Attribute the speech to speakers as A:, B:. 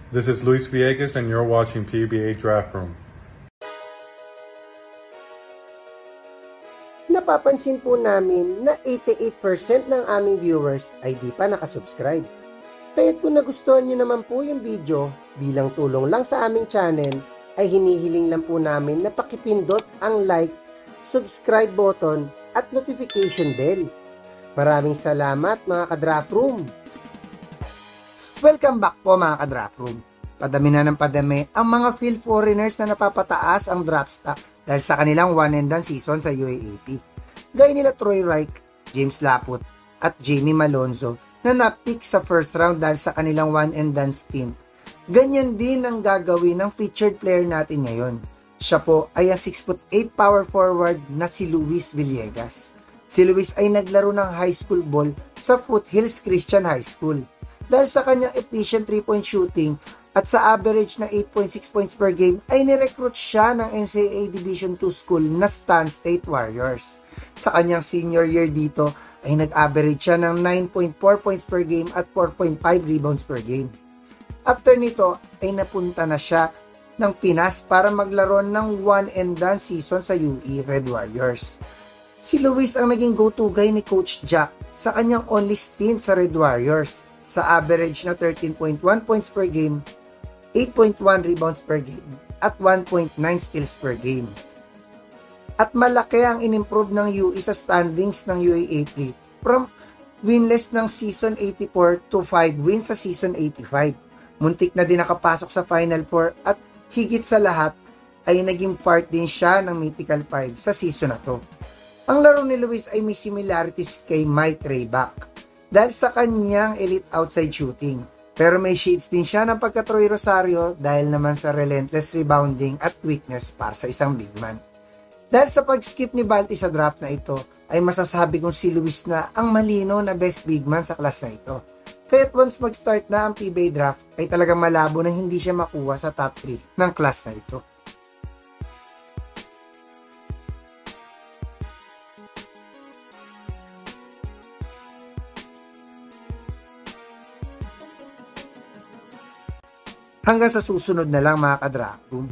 A: This is Luis Villegas and you're watching PBA Draft Room.
B: Napapansin po namin na 88% ng aming viewers ay di pa nakasubscribe. Kaya kung nagustuhan nyo naman po yung video, bilang tulong lang sa aming channel, ay hinihiling lang po namin na pakipindot ang like, subscribe button at notification bell. Maraming salamat mga ka-Draft Room! Welcome back po mga ka-Draft Room. Padami na ng padami ang mga field foreigners na napapataas ang draft stock dahil sa kanilang one and done season sa UAAP. Gaya nila Troy Reich, James Laput at Jamie Malonzo na na-pick sa first round dahil sa kanilang one and done stint. Ganyan din ang gagawin ng featured player natin ngayon. Siya po ay ang 6'8" power forward na si Luis Villegas. Si Luis ay naglaro ng high school ball sa Foothills Christian High School. Dahil sa kanyang efficient 3-point shooting at sa average na 8.6 points per game ay nirecruit siya ng NCAA Division II school na Stan State Warriors. Sa kanyang senior year dito ay nag-average siya ng 9.4 points per game at 4.5 rebounds per game. After nito ay napunta na siya ng Pinas para maglaro ng one and done season sa UE Red Warriors. Si Luis ang naging go-to guy ni Coach Jack sa kanyang only stint sa Red Warriors sa average na 13.1 points per game, 8.1 rebounds per game, at 1.9 steals per game. At malaki ang inimprove ng UE sa standings ng UAAP from winless ng season 84 to 5 wins sa season 85. Muntik na din nakapasok sa Final Four at higit sa lahat ay naging part din siya ng Mythical 5 sa season na to. Ang laro ni Luis ay may similarities kay Mike Rayback dahil sa kanyang elite outside shooting. Pero may shades din siya ng pagka-Troy Rosario dahil naman sa relentless rebounding at quickness para sa isang big man. Dahil sa pag-skip ni Balti sa draft na ito, ay masasabi kong si Luis na ang malino na best big man sa class na ito. Kaya't once mag-start na ang PBA draft, ay talagang malabo na hindi siya makuha sa top 3 ng class na ito. Hanggang sa susunod na lang mga ka-Draft Room.